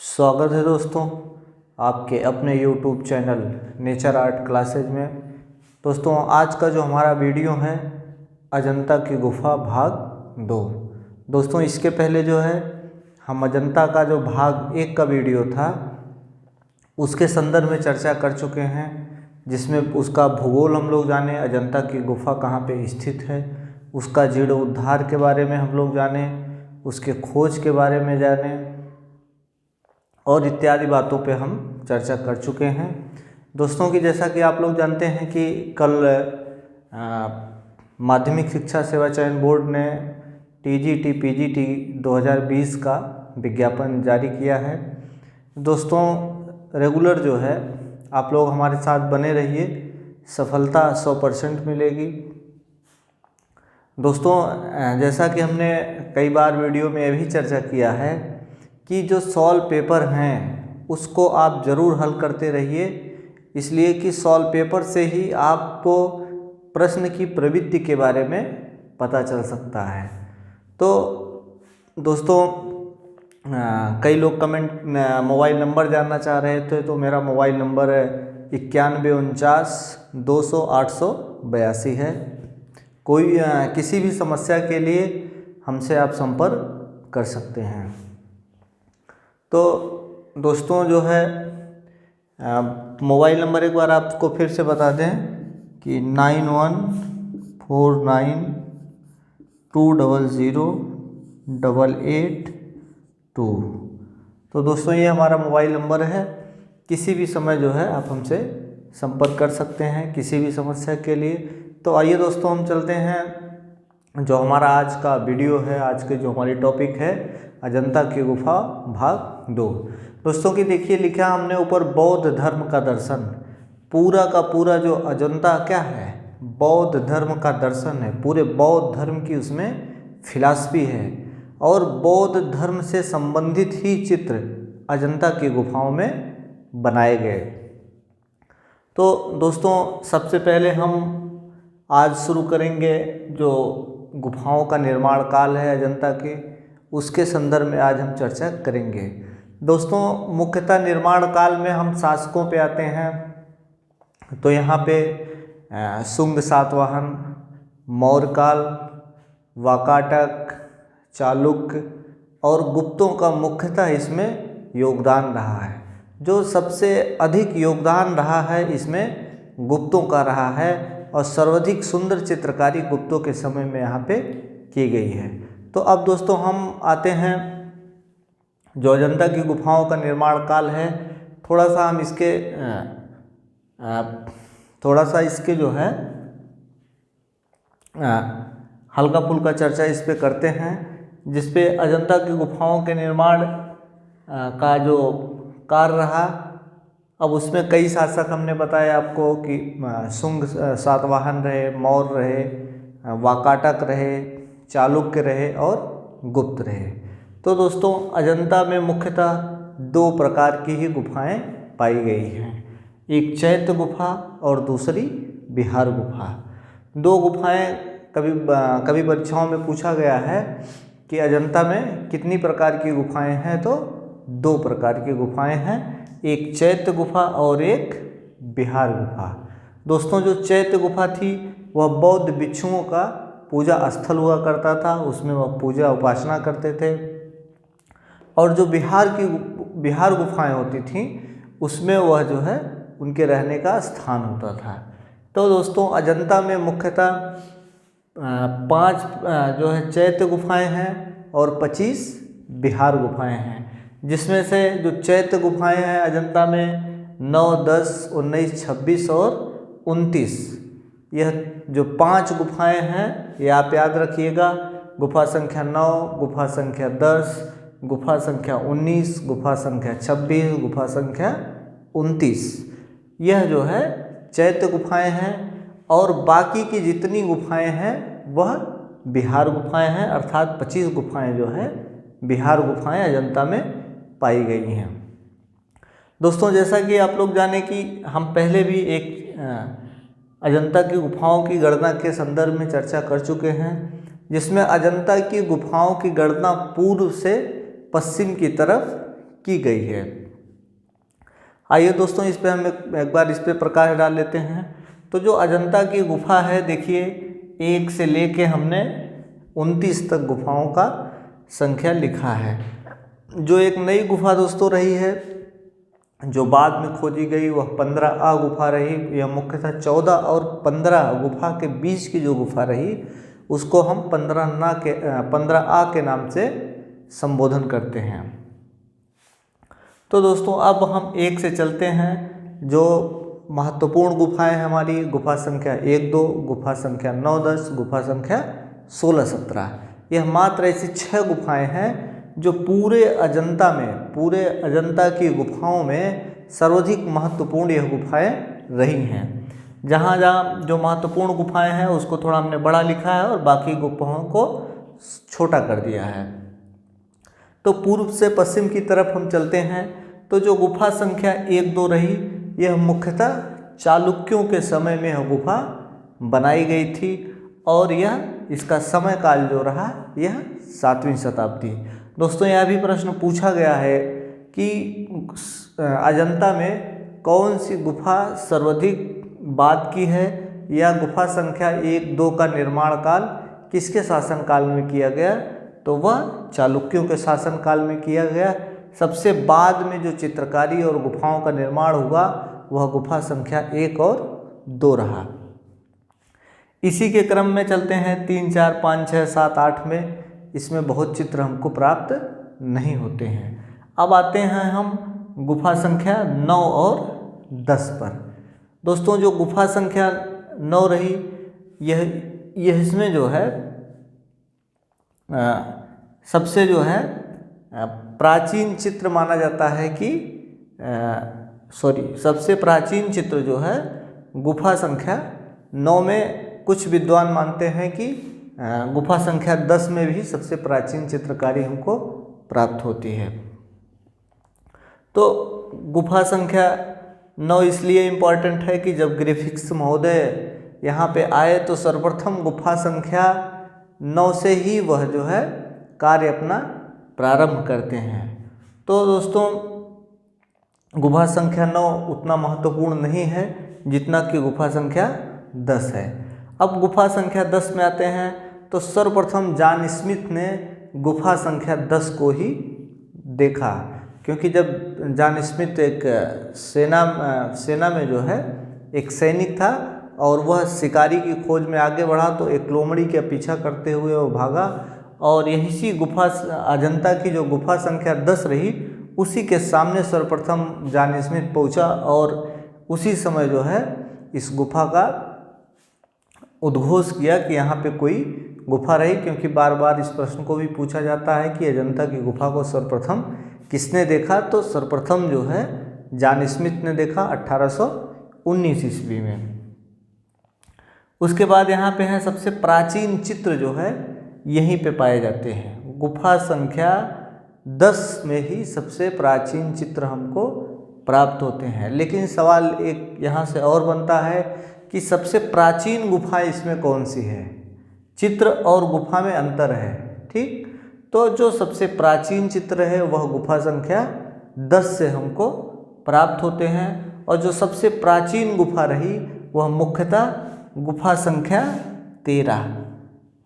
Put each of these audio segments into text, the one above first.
स्वागत है दोस्तों आपके अपने YouTube channel nature art classes में। दोस्तों आज का जो हमारा वीडियो है अजंता की गुफा भाग 2। दोस्तों इसके पहले जो है हम अजंता का जो भाग 1 का वीडियो था उसके संदर्भ में चर्चा कर चुके हैं, जिसमें उसका भूगोल हम लोग जाने, अजंता की गुफा कहाँ पे स्थित है, उसका जीर्णोद्धार के बारे में हम लोग जाने, उसके खोज के बारे में जाने और इत्यादि बातों पे हम चर्चा कर चुके हैं। दोस्तों कि जैसा कि आप लोग जानते हैं कि कल माध्यमिक शिक्षा सेवा चयन बोर्ड ने टीजीटी पीजीटी 2020 का विज्ञापन जारी किया है। दोस्तों रेगुलर जो है आप लोग हमारे साथ बने रहिए, सफलता 100% मिलेगी। दोस्तों जैसा कि हमने कई बार वीडियो में यह भी चर्चा किया है कि जो सॉल्व पेपर हैं उसको आप ज़रूर हल करते रहिए, इसलिए कि सॉल्व पेपर से ही आपको प्रश्न की प्रवृत्ति के बारे में पता चल सकता है। तो दोस्तों कई लोग कमेंट मोबाइल नंबर जानना चाह रहे थे, तो मेरा मोबाइल नंबर 9149 200 882 है। कोई किसी भी समस्या के लिए हमसे आप संपर्क कर सकते हैं। तो दोस्तों जो है मोबाइल नंबर एक बार आपको फिर से बता दें कि 9149200882। तो दोस्तों ये हमारा मोबाइल नंबर है, किसी भी समय जो है आप हमसे संपर्क कर सकते हैं किसी भी समस्या के लिए। तो आइए दोस्तों हम चलते हैं, जो हमारा आज का वीडियो है, आज के जो हमारी टॉपिक है अजंता की गुफा भाग 2। दोस्तों की देखिए लिखा हमने ऊपर बौद्ध धर्म का दर्शन। पूरा का पूरा जो अजंता क्या है, बौद्ध धर्म का दर्शन है। पूरे बौद्ध धर्म की उसमें फिलॉसफी है और बौद्ध धर्म से संबंधित ही चित्र अजंता की गुफाओं में बनाए गए। तो दोस्तों सबसे पहले हम आज शुरू करेंगे जो गुफाओं का निर्माण काल है अजंता के, उसके संदर्भ में आज हम चर्चा करेंगे। दोस्तों मुख्यतः निर्माण काल में हम शासकों पे आते हैं, तो यहाँ पे शुंग सातवाहन, मौर्य काल, वाकाटक, चालुक्य और गुप्तों का मुख्यतः इसमें योगदान रहा है। जो सबसे अधिक योगदान रहा है इसमें गुप्तों का रहा है और सर्वाधिक सुंदर चित्रकारी गुप्तों के समय में यहाँ पे की गई है। तो अब दोस्तों हम आते हैं जो अजंता की गुफाओं का निर्माण काल है, थोड़ा सा हम इसके जो है हल्का फुल्का चर्चा इस पे करते हैं, जिसपे अजंता की गुफाओं के निर्माण का जो कार्य रहा। अब उसमें कई शासक हमने बताया आपको कि शुंग सातवाहन रहे, मौर्य रहे, वाकाटक रहे, चालुक्य रहे और गुप्त रहे। तो दोस्तों अजंता में मुख्यतः 2 प्रकार की ही गुफाएं पाई गई हैं, एक चैत्य गुफा और दूसरी विहार गुफा। 2 गुफाएं कभी परीक्षाओं में पूछा गया है कि अजंता में कितनी प्रकार की गुफाएं हैं, तो 2 प्रकार की गुफाएं हैं, एक चैत्य गुफा और एक विहार गुफा। दोस्तों जो चैत्य गुफा थी वह बौद्ध भिक्षुओं का पूजा स्थल हुआ करता था, उसमें वह पूजा उपासना करते थे। और जो विहार गुफाएं होती थीं उसमें वह जो है उनके रहने का स्थान होता था। तो दोस्तों अजंता में मुख्यतः 5 जो है चैत्य गुफाएं हैं और 25 विहार गुफाएं हैं, जिसमें से जो चैत्य गुफाएं हैं अजंता में 9, 10, 19, 26 और 29, यह जो 5 गुफाएं हैं ये आप याद रखिएगा। गुफा संख्या 9, गुफा संख्या 10, गुफा संख्या 19, गुफा संख्या 26, गुफा संख्या 29, यह जो है चैत्य गुफाएं हैं। और बाकी की जितनी गुफाएं हैं वह विहार गुफाएं हैं, अर्थात 25 गुफाएं जो है विहार गुफाएं अजंता में पाई गई हैं। दोस्तों जैसा कि आप लोग जाने कि हम पहले भी एक अजंता की गुफाओं की गणना के संदर्भ में चर्चा कर चुके हैं, जिसमें अजंता की गुफाओं की गणना पूर्व से पश्चिम की तरफ की गई है। आइए दोस्तों, इस पे हम एक बार इस पे प्रकाश डाल लेते हैं। तो जो अजंता की गुफा है, देखिए 1 से लेके हमने 29 तक गुफाओं का संख्या लिखा है। जो एक नई गुफा दोस्तों रही है, जो बाद में खोजी गई, वह 15A गुफा रही। यह मुख्यतः 14 और 15 गुफा के बीच की जो गुफा रही, उसको हम 15A के नाम से संबोधन करते हैं। तो दोस्तों अब हम 1 से चलते हैं। जो महत्वपूर्ण गुफाएं हमारी, गुफा संख्या 1, 2, गुफा संख्या 9, 10, गुफा संख्या 16, 17। यह मात्र ऐसी 6 गुफाएं हैं जो पूरे अजंता की गुफाओं में सर्वाधिक महत्वपूर्ण यह गुफाएं रही हैं। जहाँ जहाँ जो महत्वपूर्ण गुफाएं हैं उसको थोड़ा हमने बड़ा लिखा है और बाकी गुफाओं को छोटा कर दिया है। तो पूर्व से पश्चिम की तरफ हम चलते हैं। तो जो गुफा संख्या 1, 2 रही, यह मुख्यतः चालुक्यों के समय में यह गुफा बनाई गई थी और इसका समय काल जो रहा, यह 7वीं शताब्दी। दोस्तों यह भी प्रश्न पूछा गया है कि अजंता में कौन सी गुफा सर्वाधिक बाद की है, या गुफा संख्या 1, 2 का निर्माण काल किसके शासनकाल में किया गया, तो वह चालुक्यों के शासनकाल में किया गया। सबसे बाद में जो चित्रकारी और गुफाओं का निर्माण हुआ, वह गुफा संख्या 1 और 2 रहा। इसी के क्रम में चलते हैं 3, 4, 5, 6, 7, 8 में। इसमें बहुत चित्र हमको प्राप्त नहीं होते हैं। अब आते हैं हम गुफा संख्या 9 और 10 पर। दोस्तों जो गुफा संख्या 9 रही, यह इसमें जो है सबसे जो है प्राचीन चित्र माना जाता है कि सबसे प्राचीन चित्र जो है गुफा संख्या 9 में। कुछ विद्वान मानते हैं कि गुफा संख्या 10 में भी सबसे प्राचीन चित्रकारी हमको प्राप्त होती है। तो गुफा संख्या 9 इसलिए इम्पॉर्टेंट है कि जब ग्रिफिथ्स महोदय यहाँ पे आए तो सर्वप्रथम गुफा संख्या 9 से ही वह जो है कार्य अपना प्रारंभ करते हैं। तो दोस्तों गुफा संख्या 9 उतना महत्वपूर्ण नहीं है जितना कि गुफा संख्या 10 है। अब गुफा संख्या 10 में आते हैं। तो सर्वप्रथम जॉन स्मिथ ने गुफा संख्या 10 को ही देखा, क्योंकि जब जॉन स्मिथ एक सेना में जो है एक सैनिक था और वह शिकारी की खोज में आगे बढ़ा, तो एक लोमड़ी का पीछा करते हुए वो भागा और यही सी गुफा अजंता की जो गुफा संख्या 10 रही, उसी के सामने सर्वप्रथम जॉन स्मिथ पहुंचा और उसी समय जो है इस गुफा का उद्घोष किया कि यहाँ पे कोई गुफा रही। क्योंकि बार बार इस प्रश्न को भी पूछा जाता है कि अजंता की गुफा को सर्वप्रथम किसने देखा, तो सर्वप्रथम जो है जॉन स्मिथ ने देखा 1819 ईस्वी में। उसके बाद यहाँ पे है सबसे प्राचीन चित्र जो है यहीं पे पाए जाते हैं। गुफा संख्या 10 में ही सबसे प्राचीन चित्र हमको प्राप्त होते हैं। लेकिन सवाल एक यहाँ से और बनता है कि सबसे प्राचीन गुफा इसमें कौन सी है। चित्र और गुफा में अंतर है, ठीक। तो जो सबसे प्राचीन चित्र है वह गुफा संख्या 10 से हमको प्राप्त होते हैं, और जो सबसे प्राचीन गुफा रही वह मुख्यतः गुफा संख्या 13।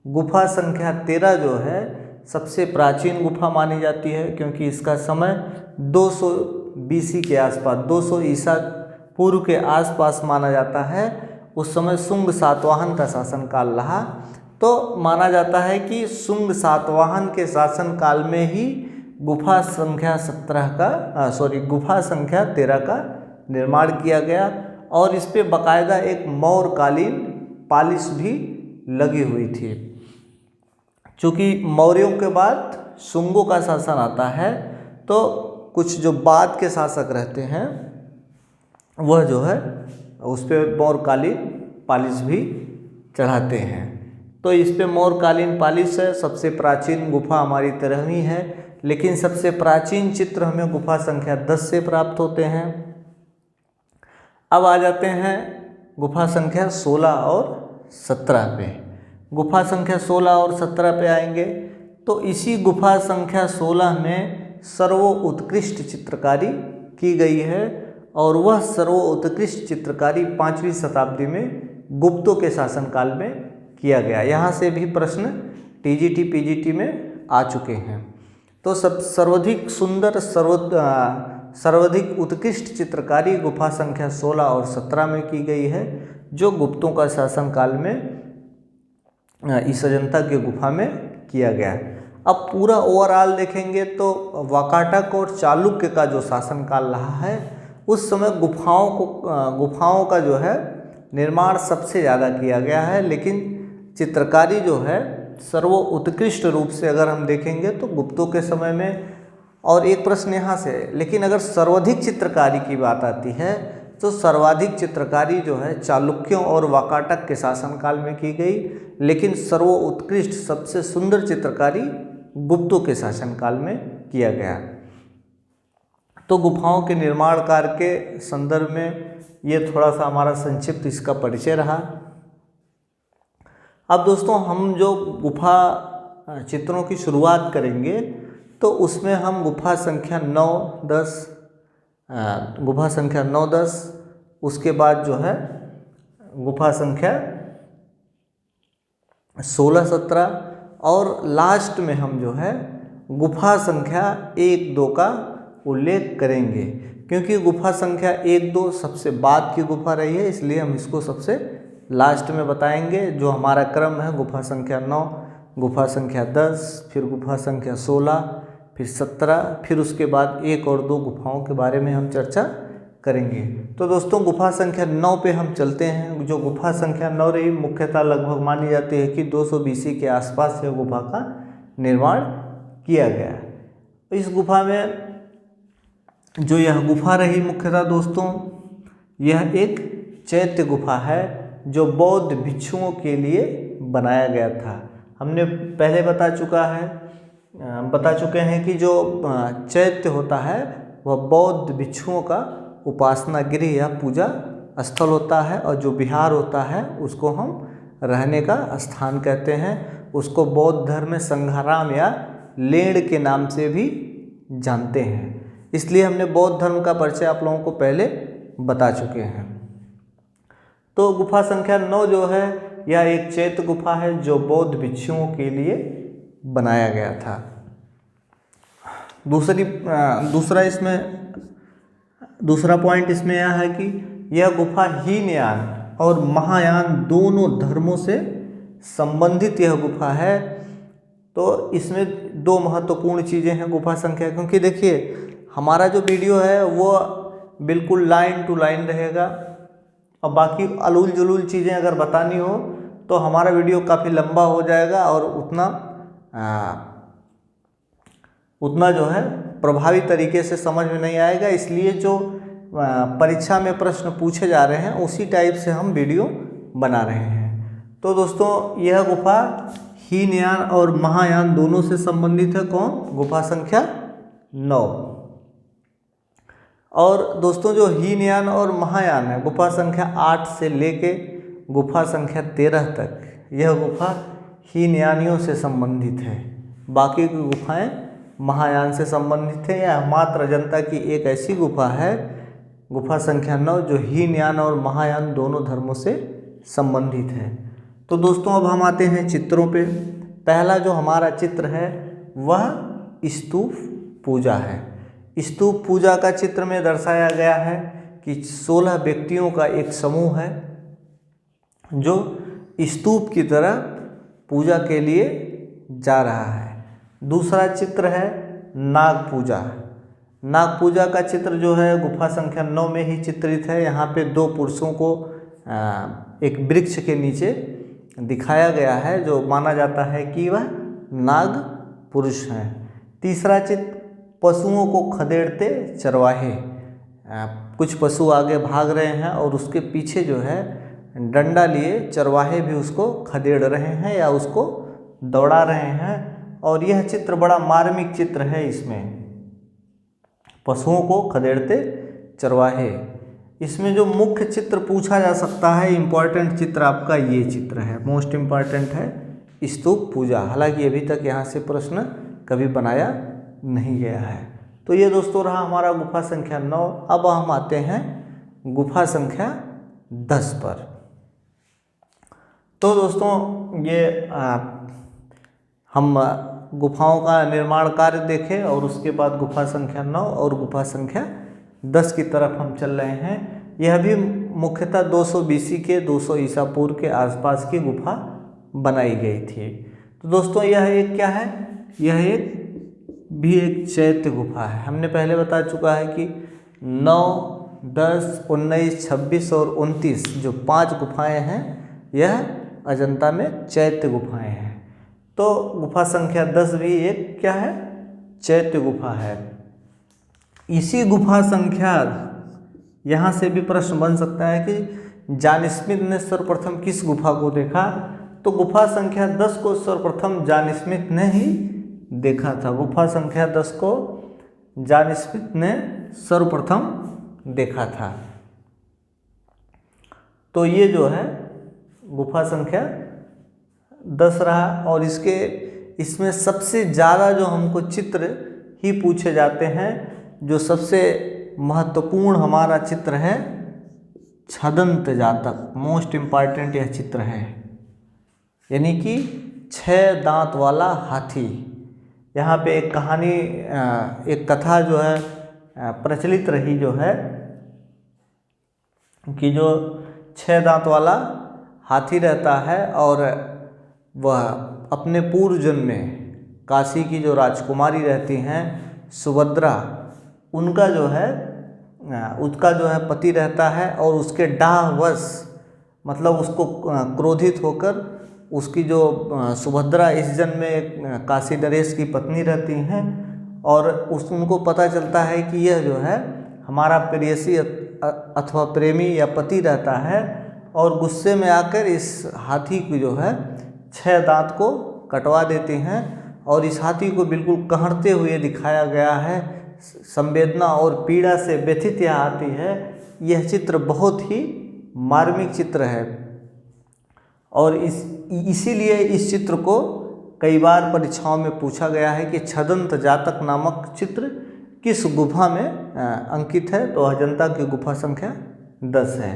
गुफा संख्या 13 जो है सबसे प्राचीन गुफा मानी जाती है, क्योंकि इसका समय 200 BC के आसपास, 200 ईसा पूर्व के आसपास माना जाता है। उस समय शुंग सातवाहन का शासनकाल रहा। तो माना जाता है कि शुंग सातवाहन के शासनकाल में ही गुफा संख्या 13 का निर्माण किया गया, और इस पे बाकायदा एक मौर्यकालीन पालिश भी लगी हुई थी। चूँकि मौर्यों के बाद शुंगों का शासन आता है, तो कुछ जो बाद के शासक रहते हैं वह जो है उस पर मौर्यकालीन पालिश भी चढ़ाते हैं। तो इस पे मौर्यकालीन पालिश है। सबसे प्राचीन गुफा हमारी 13वीं है, लेकिन सबसे प्राचीन चित्र हमें गुफा संख्या 10 से प्राप्त होते हैं। अब आ जाते हैं गुफा संख्या 16 और 17 पे। गुफा संख्या 16 और 17 पे आएंगे तो इसी गुफा संख्या 16 में सर्वोत्कृष्ट चित्रकारी की गई है और वह सर्वोत्कृष्ट चित्रकारी 5वीं शताब्दी में गुप्तों के शासनकाल में किया गया। यहाँ से भी प्रश्न टीजीटी पीजीटी में आ चुके हैं। तो सर्वाधिक सुंदर सर्वाधिक उत्कृष्ट चित्रकारी गुफा संख्या 16 और 17 में की गई है, जो गुप्तों का शासनकाल में इस अजंता की गुफा में किया गया। अब पूरा ओवरऑल देखेंगे तो वाकाटक और चालुक्य का जो शासनकाल रहा है, उस समय गुफाओं का जो है निर्माण सबसे ज़्यादा किया गया है, लेकिन चित्रकारी जो है सर्वोत्कृष्ट रूप से अगर हम देखेंगे तो गुप्तों के समय में। और एक प्रश्न यहाँ से, लेकिन अगर सर्वाधिक चित्रकारी की बात आती है तो सर्वाधिक चित्रकारी जो है चालुक्यों और वाकाटक के शासनकाल में की गई, लेकिन सर्वोत्कृष्ट सबसे सुंदर चित्रकारी गुप्तों के शासनकाल में किया गया। तो गुफाओं के निर्माण कार्य के संदर्भ में ये थोड़ा सा हमारा संक्षिप्त इसका परिचय रहा। अब दोस्तों हम जो गुफा चित्रों की शुरुआत करेंगे तो उसमें हम गुफा संख्या 9, 10 उसके बाद जो है गुफा संख्या 16, 17 और लास्ट में हम जो है गुफा संख्या 1, 2 का उल्लेख करेंगे, क्योंकि गुफा संख्या 1, 2 सबसे बाद की गुफा रही है, इसलिए हम इसको सबसे लास्ट में बताएंगे। जो हमारा क्रम है गुफा संख्या 9, गुफा संख्या 10, फिर गुफा संख्या 16, फिर 17, फिर उसके बाद 1 और 2 गुफाओं के बारे में हम चर्चा करेंगे। तो दोस्तों गुफा संख्या 9 पे हम चलते हैं। जो गुफा संख्या 9 रही, मुख्यतः लगभग मानी जाती है कि 200 BC के आसपास यह गुफा का निर्माण किया गया। इस गुफा में जो यह गुफा रही मुख्यतः दोस्तों, यह एक चैत्य गुफा है जो बौद्ध भिक्षुओं के लिए बनाया गया था। हमने पहले बता चुके हैं कि जो चैत्य होता है वह बौद्ध भिक्षुओं का उपासना गृह या पूजा स्थल होता है, और जो विहार होता है उसको हम रहने का स्थान कहते हैं। उसको बौद्ध धर्म में संघाराम या लेण के नाम से भी जानते हैं, इसलिए हमने बौद्ध धर्म का परिचय आप लोगों को पहले बता चुके हैं। तो गुफा संख्या 9 जो है यह एक चैत्य गुफा है जो बौद्ध भिक्षुओं के लिए बनाया गया था। दूसरा पॉइंट इसमें यह है कि यह गुफा हीनयान और महायान दोनों धर्मों से संबंधित यह गुफा है। तो इसमें 2 महत्वपूर्ण चीज़ें हैं गुफा संख्या, क्योंकि देखिए हमारा जो वीडियो है वो बिल्कुल लाइन टू लाइन रहेगा, और बाकी अलूल जुलूल चीज़ें अगर बतानी हो तो हमारा वीडियो काफ़ी लंबा हो जाएगा और उतना जो है प्रभावी तरीके से समझ में नहीं आएगा। इसलिए जो परीक्षा में प्रश्न पूछे जा रहे हैं उसी टाइप से हम वीडियो बना रहे हैं। तो दोस्तों यह गुफा हीनयान और महायान दोनों से संबंधित है। कौन? गुफा संख्या 9। और दोस्तों जो हीनयान और महायान है, गुफा संख्या 8 से लेके गुफा संख्या 13 तक, यह गुफा हीनयानियों से संबंधित है। बाकी की गुफाएं महायान से संबंधित है। यह मात्र अजंता की एक ऐसी गुफा है, गुफा संख्या 9, जो हीनयान और महायान दोनों धर्मों से संबंधित है। तो दोस्तों अब हम आते हैं चित्रों पे। पहला जो हमारा चित्र है वह स्तूप पूजा है। स्तूप पूजा का चित्र में दर्शाया गया है कि 16 व्यक्तियों का एक समूह है जो स्तूप की तरह पूजा के लिए जा रहा है। दूसरा चित्र है नाग पूजा। नाग पूजा का चित्र जो है गुफा संख्या 9 में ही चित्रित है। यहाँ पे 2 पुरुषों को एक वृक्ष के नीचे दिखाया गया है, जो माना जाता है कि वह नाग पुरुष हैं। तीसरा चित्र पशुओं को खदेड़ते चरवाहे। कुछ पशु आगे भाग रहे हैं और उसके पीछे जो है डंडा लिए चरवाहे भी उसको खदेड़ रहे हैं या उसको दौड़ा रहे हैं। और यह चित्र बड़ा मार्मिक चित्र है। इसमें पशुओं को खदेड़ते चरवाहे, इसमें जो मुख्य चित्र पूछा जा सकता है, इम्पॉर्टेंट चित्र आपका ये चित्र है, मोस्ट इम्पॉर्टेंट है स्तूप पूजा। हालांकि अभी तक यहाँ से प्रश्न कभी बनाया नहीं गया है। तो ये दोस्तों रहा हमारा गुफा संख्या 9। अब हम आते हैं गुफा संख्या 10 पर। तो दोस्तों ये हम गुफाओं का निर्माण कार्य देखें और उसके बाद गुफा संख्या 9 और गुफा संख्या 10 की तरफ हम चल रहे हैं। यह भी मुख्यतः 200 BC के 200 ईसा पूर्व के आसपास की गुफा बनाई गई थी। तो दोस्तों यह एक क्या है, यह एक चैत्य गुफा है। हमने पहले बता चुका है कि 9, 10, 19, 26 और 29 जो 5 गुफाएं हैं यह अजंता में चैत्य गुफाएं हैं। तो गुफा संख्या 10 भी एक क्या है, चैत्य गुफा है। इसी गुफा संख्या, यहाँ से भी प्रश्न बन सकता है कि जॉन स्मिथ ने सर्वप्रथम किस गुफा को देखा। तो गुफा संख्या 10 को सर्वप्रथम जॉन स्मिथ ने ही देखा था। गुफा संख्या 10 को जॉन स्मिथ ने सर्वप्रथम देखा था। तो ये जो है गुफा संख्या 10 रहा। और इसमें सबसे ज़्यादा जो हमको चित्र ही पूछे जाते हैं, जो सबसे महत्वपूर्ण हमारा चित्र है छदंत जातक, मोस्ट इम्पॉर्टेंट यह चित्र है, यानी कि 6 दांत वाला हाथी। यहाँ पे एक कहानी, एक कथा जो है प्रचलित रही, जो है कि जो 6 दांत वाला हाथी रहता है और वह अपने पूर्व जन्म में काशी की जो राजकुमारी रहती हैं सुभद्रा, उनका जो है उसका जो है पति रहता है और उसके डाहवश, मतलब उसको क्रोधित होकर उसकी जो सुभद्रा इस जन्म में काशी नरेश की पत्नी रहती हैं और उनको पता चलता है कि यह जो है हमारा प्रेयसी अथवा प्रेमी या पति रहता है, और गुस्से में आकर इस हाथी की जो है 6 दांत को कटवा देते हैं। और इस हाथी को बिल्कुल कहरते हुए दिखाया गया है, संवेदना और पीड़ा से व्यथित यह हाथी है। यह चित्र बहुत ही मार्मिक चित्र है और इसीलिए इस चित्र को कई बार परीक्षाओं में पूछा गया है कि छदंत जातक नामक चित्र किस गुफा में अंकित है। तो अजंता की गुफा संख्या 10 है।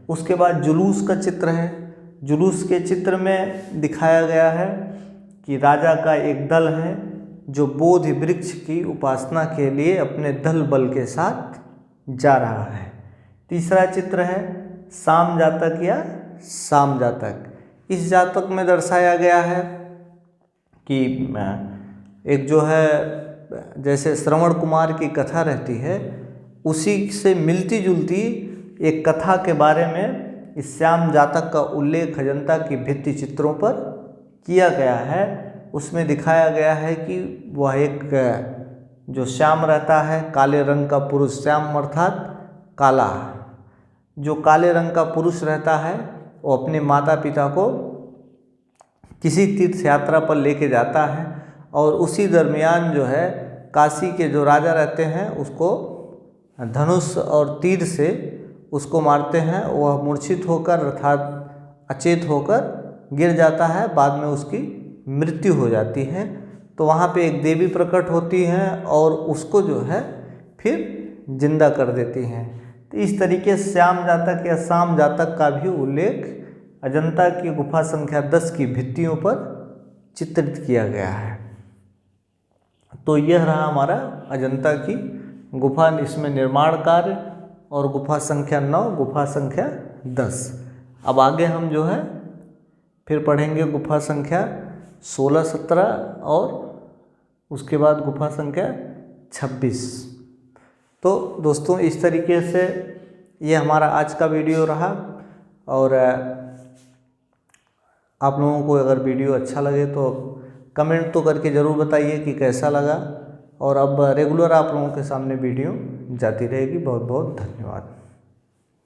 उसके बाद जुलूस का चित्र है। जुलूस के चित्र में दिखाया गया है कि राजा का एक दल है जो बोधि वृक्ष की उपासना के लिए अपने दल बल के साथ जा रहा है। तीसरा चित्र है साम जातक या साम जातक। इस जातक में दर्शाया गया है कि एक जो है जैसे श्रवण कुमार की कथा रहती है, उसी से मिलती जुलती एक कथा के बारे में इस श्याम जातक का उल्लेख अजंता की भित्ति चित्रों पर किया गया है। उसमें दिखाया गया है कि वह एक जो श्याम रहता है, काले रंग का पुरुष, श्याम अर्थात काला, जो काले रंग का पुरुष रहता है वो अपने माता पिता को किसी तीर्थ यात्रा पर लेके जाता है और उसी दरमियान जो है काशी के जो राजा रहते हैं उसको धनुष और तीर से उसको मारते हैं। वह मूर्छित होकर अर्थात अचेत होकर गिर जाता है, बाद में उसकी मृत्यु हो जाती है। तो वहाँ पे एक देवी प्रकट होती हैं और उसको जो है फिर जिंदा कर देती हैं। तो इस तरीके से श्याम जातक या साम जातक का भी उल्लेख अजंता की गुफा संख्या 10 की भित्तियों पर चित्रित किया गया है। तो यह रहा हमारा अजंता की गुफा, इसमें निर्माण कार्य और गुफा संख्या 9, गुफा संख्या 10। अब आगे हम जो है फिर पढ़ेंगे गुफा संख्या 16, 17 और उसके बाद गुफा संख्या 26। तो दोस्तों इस तरीके से ये हमारा आज का वीडियो रहा। और आप लोगों को अगर वीडियो अच्छा लगे तो कमेंट तो करके ज़रूर बताइए कि कैसा लगा। और अब रेगुलर आप लोगों के सामने वीडियो जाती रहेगी। बहुत बहुत धन्यवाद।